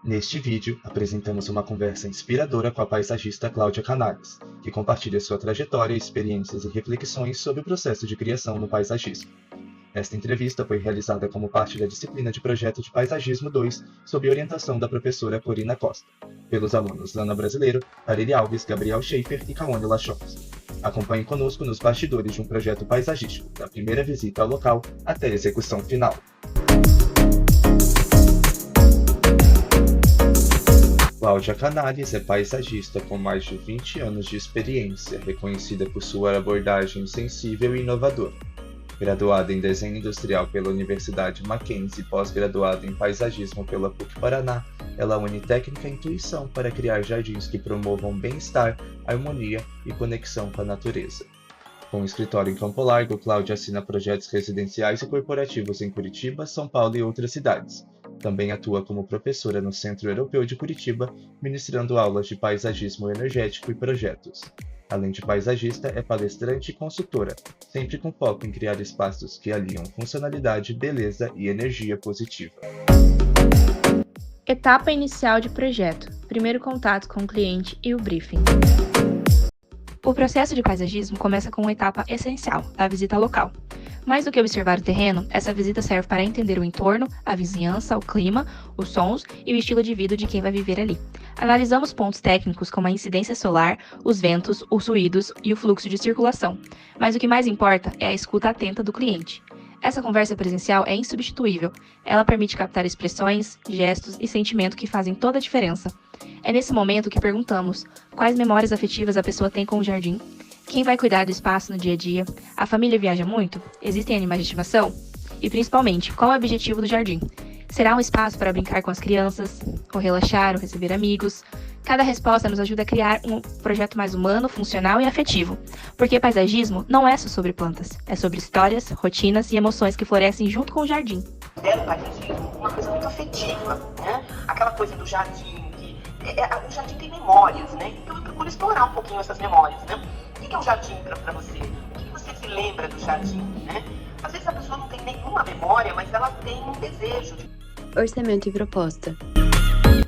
Neste vídeo, apresentamos uma conversa inspiradora com a paisagista Cláudia Canales, que compartilha sua trajetória, experiências e reflexões sobre o processo de criação no paisagismo. Esta entrevista foi realizada como parte da disciplina de Projeto de Paisagismo 2, sob orientação da professora Corina Costa, pelos alunos Lana Brasileiro, Areli Alves, Gabriel Schaefer e Kaone Lachons. Acompanhe conosco nos bastidores de um projeto paisagístico, da primeira visita ao local até a execução final. Cláudia Canales é paisagista com mais de 20 anos de experiência, reconhecida por sua abordagem sensível e inovadora. Graduada em Desenho Industrial pela Universidade Mackenzie e pós-graduada em Paisagismo pela PUC-Paraná, ela une técnica e intuição para criar jardins que promovam bem-estar, harmonia e conexão com a natureza. Com escritório em Campo Largo, Cláudia assina projetos residenciais e corporativos em Curitiba, São Paulo e outras cidades. Também atua como professora no Centro Europeu de Curitiba, ministrando aulas de paisagismo energético e projetos. Além de paisagista, é palestrante e consultora, sempre com foco em criar espaços que aliam funcionalidade, beleza e energia positiva. Etapa inicial de projeto. Primeiro contato com o cliente e o briefing. O processo de paisagismo começa com uma etapa essencial, a visita local. Mais do que observar o terreno, essa visita serve para entender o entorno, a vizinhança, o clima, os sons e o estilo de vida de quem vai viver ali. Analisamos pontos técnicos como a incidência solar, os ventos, os ruídos e o fluxo de circulação. Mas o que mais importa é a escuta atenta do cliente. Essa conversa presencial é insubstituível. Ela permite captar expressões, gestos e sentimento que fazem toda a diferença. É nesse momento que perguntamos quais memórias afetivas a pessoa tem com o jardim. Quem vai cuidar do espaço no dia a dia? A família viaja muito? Existem animais de estimação? E principalmente, qual é o objetivo do jardim? Será um espaço para brincar com as crianças, ou relaxar, ou receber amigos? Cada resposta nos ajuda a criar um projeto mais humano, funcional e afetivo. Porque paisagismo não é só sobre plantas, é sobre histórias, rotinas e emoções que florescem junto com o jardim. O paisagismo uma coisa muito afetiva, né? Aquela coisa do jardim, o jardim tem memórias, né? Então eu procuro explorar um pouquinho essas memórias, né? O que é um jardim para você? O que você se lembra do jardim, né? Às vezes a pessoa não tem nenhuma memória, mas ela tem um desejo. Orçamento e proposta.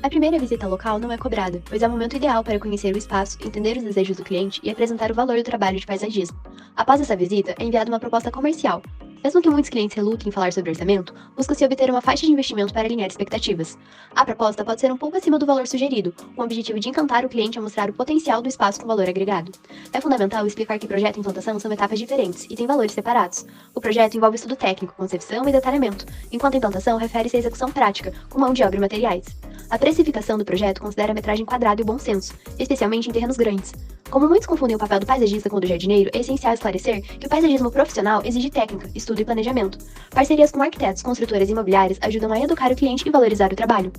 A primeira visita local não é cobrada, pois é o momento ideal para conhecer o espaço, entender os desejos do cliente e apresentar o valor do trabalho de paisagismo. Após essa visita, é enviada uma proposta comercial. Mesmo que muitos clientes relutem em falar sobre orçamento, busca-se obter uma faixa de investimento para alinhar expectativas. A proposta pode ser um pouco acima do valor sugerido, com o objetivo de encantar o cliente a mostrar o potencial do espaço com valor agregado. É fundamental explicar que projeto e implantação são etapas diferentes e têm valores separados. O projeto envolve estudo técnico, concepção e detalhamento, enquanto a implantação refere-se à execução prática, com mão de obra e materiais. A precificação do projeto considera a metragem quadrada e o bom senso, especialmente em terrenos grandes. Como muitos confundem o papel do paisagista com o do jardineiro, é essencial esclarecer que o paisagismo profissional exige técnica, estudo e planejamento. Parcerias com arquitetos, construtoras e imobiliárias ajudam a educar o cliente e valorizar o trabalho.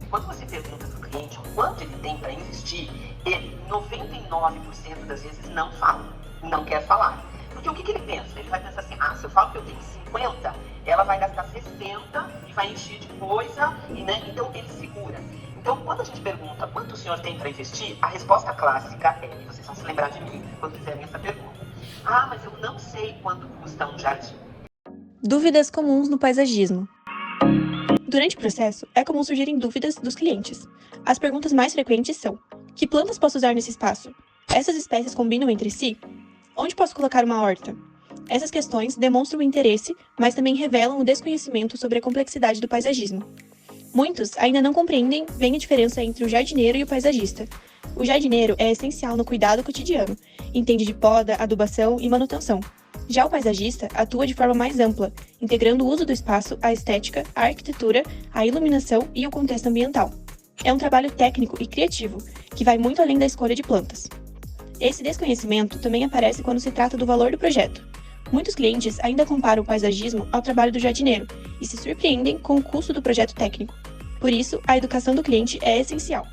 Quando você pergunta para o cliente o quanto ele tem para investir, ele 99% das vezes não fala, não quer falar. Porque o que ele pensa? Ele vai pensar assim, se eu falo que eu tenho 50, ela vai gastar 60 e vai encher de coisa, então ele segura. Então, quando a gente pergunta quanto o senhor tem para investir, a resposta clássica é, e vocês vão se lembrar de mim quando fizerem essa pergunta, mas eu não sei quanto custa um jardim. Dúvidas comuns no paisagismo. Durante o processo, é comum surgirem dúvidas dos clientes. As perguntas mais frequentes são: que plantas posso usar nesse espaço? Essas espécies combinam entre si? Onde posso colocar uma horta? Essas questões demonstram o interesse, mas também revelam o desconhecimento sobre a complexidade do paisagismo. Muitos ainda não compreendem bem a diferença entre o jardineiro e o paisagista. O jardineiro é essencial no cuidado cotidiano, entende de poda, adubação e manutenção. Já o paisagista atua de forma mais ampla, integrando o uso do espaço, a estética, a arquitetura, a iluminação e o contexto ambiental. É um trabalho técnico e criativo, que vai muito além da escolha de plantas. Esse desconhecimento também aparece quando se trata do valor do projeto. Muitos clientes ainda comparam o paisagismo ao trabalho do jardineiro e se surpreendem com o custo do projeto técnico. Por isso, a educação do cliente é essencial.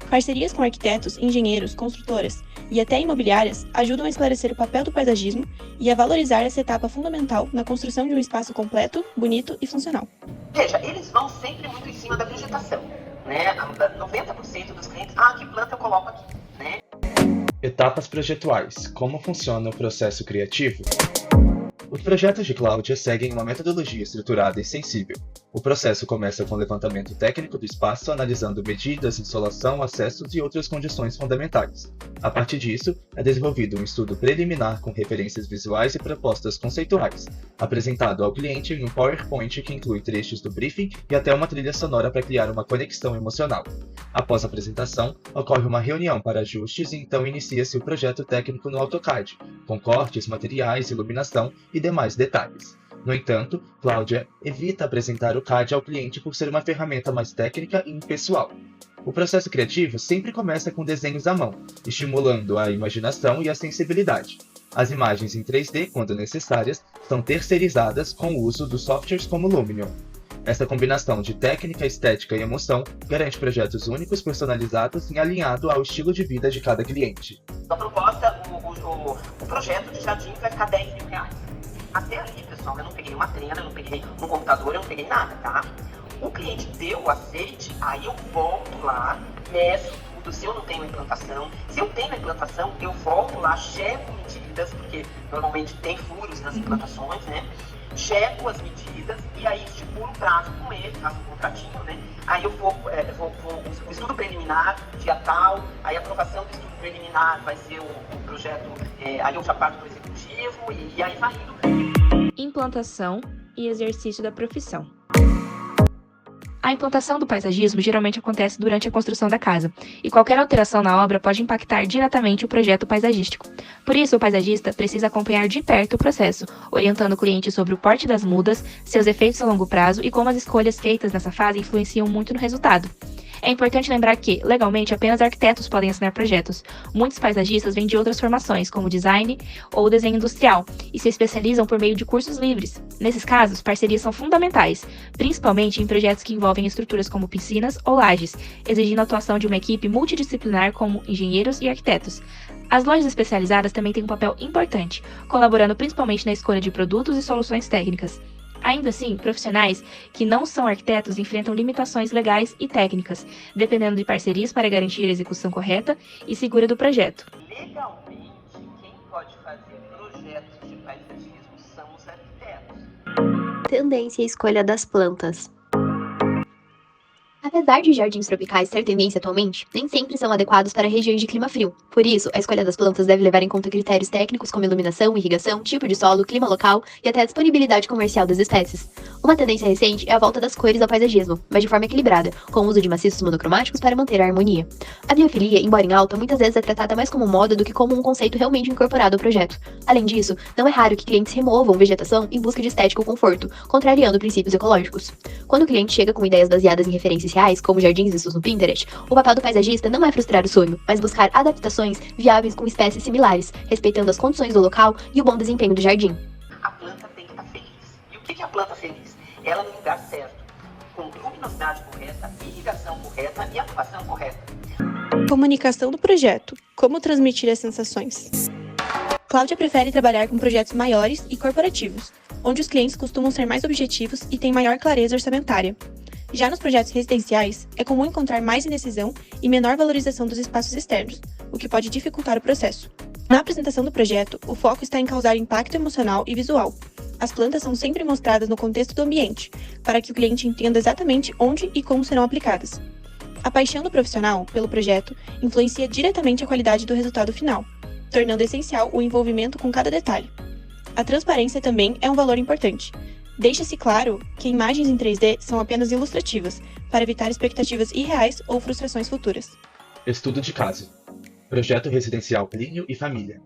Parcerias com arquitetos, engenheiros, construtoras e até imobiliárias ajudam a esclarecer o papel do paisagismo e a valorizar essa etapa fundamental na construção de um espaço completo, bonito e funcional. Veja, eles vão sempre muito em cima da vegetação, né? 90% dos clientes, que planta eu coloco aqui, né? Etapas projetuais. Como funciona o processo criativo? Os projetos de Cláudia seguem uma metodologia estruturada e sensível. O processo começa com o levantamento técnico do espaço, analisando medidas, insolação, acessos e outras condições fundamentais. A partir disso, é desenvolvido um estudo preliminar com referências visuais e propostas conceituais, apresentado ao cliente em um PowerPoint que inclui trechos do briefing e até uma trilha sonora para criar uma conexão emocional. Após a apresentação, ocorre uma reunião para ajustes e então inicia-se o projeto técnico no AutoCAD, com cortes, materiais, iluminação e demais detalhes. No entanto, Cláudia evita apresentar o CAD ao cliente por ser uma ferramenta mais técnica e impessoal. O processo criativo sempre começa com desenhos à mão, estimulando a imaginação e a sensibilidade. As imagens em 3D, quando necessárias, são terceirizadas com o uso dos softwares como Lumion. Essa combinação de técnica, estética e emoção garante projetos únicos, personalizados e alinhados ao estilo de vida de cada cliente. A proposta, o projeto de jardim vai ficar R$10.000. Até ali, pessoal, eu não peguei uma trena, eu não peguei um computador, eu não peguei nada, tá? O cliente deu o aceite, aí eu volto lá, meço tudo, se eu não tenho implantação. Se eu tenho a implantação, eu volto lá, checo medidas, porque normalmente tem furos nas implantações, né? Checo as medidas e aí estipulo um prazo com ele, faço um contratinho, né? Aí eu vou o estudo preliminar, dia tal, aí a aprovação do estudo preliminar vai ser o projeto, aí eu já parto para o executivo e aí vai indo. Implantação e exercício da profissão. A implantação do paisagismo geralmente acontece durante a construção da casa, e qualquer alteração na obra pode impactar diretamente o projeto paisagístico. Por isso, o paisagista precisa acompanhar de perto o processo, orientando o cliente sobre o porte das mudas, seus efeitos a longo prazo e como as escolhas feitas nessa fase influenciam muito no resultado. É importante lembrar que, legalmente, apenas arquitetos podem assinar projetos. Muitos paisagistas vêm de outras formações, como design ou desenho industrial, e se especializam por meio de cursos livres. Nesses casos, parcerias são fundamentais, principalmente em projetos que envolvem estruturas como piscinas ou lajes, exigindo a atuação de uma equipe multidisciplinar como engenheiros e arquitetos. As lojas especializadas também têm um papel importante, colaborando principalmente na escolha de produtos e soluções técnicas. Ainda assim, profissionais que não são arquitetos enfrentam limitações legais e técnicas, dependendo de parcerias para garantir a execução correta e segura do projeto. Legalmente, quem pode fazer projetos de paisagismo são os arquitetos. Tendência e escolha das plantas. Apesar de jardins tropicais ser tendência atualmente, nem sempre são adequados para regiões de clima frio. Por isso, a escolha das plantas deve levar em conta critérios técnicos como iluminação, irrigação, tipo de solo, clima local e até a disponibilidade comercial das espécies. Uma tendência recente é a volta das cores ao paisagismo, mas de forma equilibrada, com o uso de maciços monocromáticos para manter a harmonia. A biofilia, embora em alta, muitas vezes é tratada mais como moda do que como um conceito realmente incorporado ao projeto. Além disso, não é raro que clientes removam vegetação em busca de estética ou conforto, contrariando princípios ecológicos. Quando o cliente chega com ideias baseadas em referências reais, como jardins vistos no Pinterest, o papel do paisagista não é frustrar o sonho, mas buscar adaptações viáveis com espécies similares, respeitando as condições do local e o bom desempenho do jardim. A planta tem que estar feliz. E o que é a planta feliz? Ela no lugar certo, com luminosidade correta, irrigação correta e atuação correta. Comunicação do projeto. Como transmitir as sensações. Cláudia prefere trabalhar com projetos maiores e corporativos, onde os clientes costumam ser mais objetivos e têm maior clareza orçamentária. Já nos projetos residenciais, é comum encontrar mais indecisão e menor valorização dos espaços externos, o que pode dificultar o processo. Na apresentação do projeto, o foco está em causar impacto emocional e visual. As plantas são sempre mostradas no contexto do ambiente, para que o cliente entenda exatamente onde e como serão aplicadas. A paixão do profissional pelo projeto influencia diretamente a qualidade do resultado final, tornando essencial o envolvimento com cada detalhe. A transparência também é um valor importante. Deixa-se claro que imagens em 3D são apenas ilustrativas, para evitar expectativas irreais ou frustrações futuras. Estudo de caso. Projeto residencial Plínio e Família.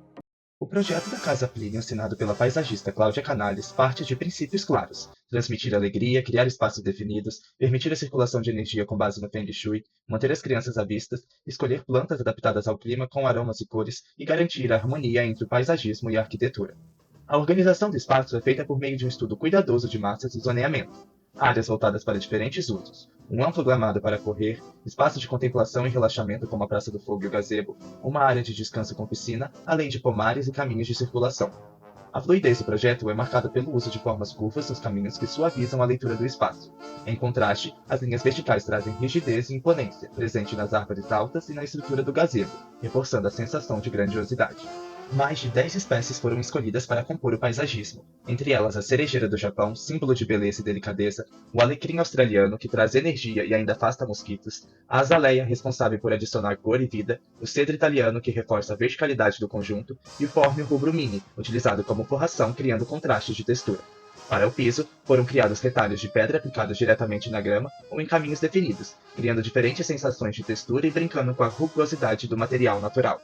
O projeto da Casa Plínio, assinado pela paisagista Cláudia Canales, parte de princípios claros: transmitir alegria, criar espaços definidos, permitir a circulação de energia com base no Feng Shui, manter as crianças à vista, escolher plantas adaptadas ao clima com aromas e cores e garantir a harmonia entre o paisagismo e a arquitetura. A organização do espaço é feita por meio de um estudo cuidadoso de massas e zoneamento, áreas voltadas para diferentes usos, um amplo gramado para correr, espaço de contemplação e relaxamento como a Praça do Fogo e o Gazebo, uma área de descanso com piscina, além de pomares e caminhos de circulação. A fluidez do projeto é marcada pelo uso de formas curvas nos caminhos que suavizam a leitura do espaço. Em contraste, as linhas verticais trazem rigidez e imponência, presente nas árvores altas e na estrutura do gazebo, reforçando a sensação de grandiosidade. Mais de 10 espécies foram escolhidas para compor o paisagismo, entre elas a cerejeira do Japão, símbolo de beleza e delicadeza, o alecrim australiano, que traz energia e ainda afasta mosquitos, a azaleia, responsável por adicionar cor e vida, o cedro italiano, que reforça a verticalidade do conjunto, e o fórmio rubro-mini, utilizado como forração, criando contrastes de textura. Para o piso, foram criados retalhos de pedra aplicados diretamente na grama ou em caminhos definidos, criando diferentes sensações de textura e brincando com a rugosidade do material natural.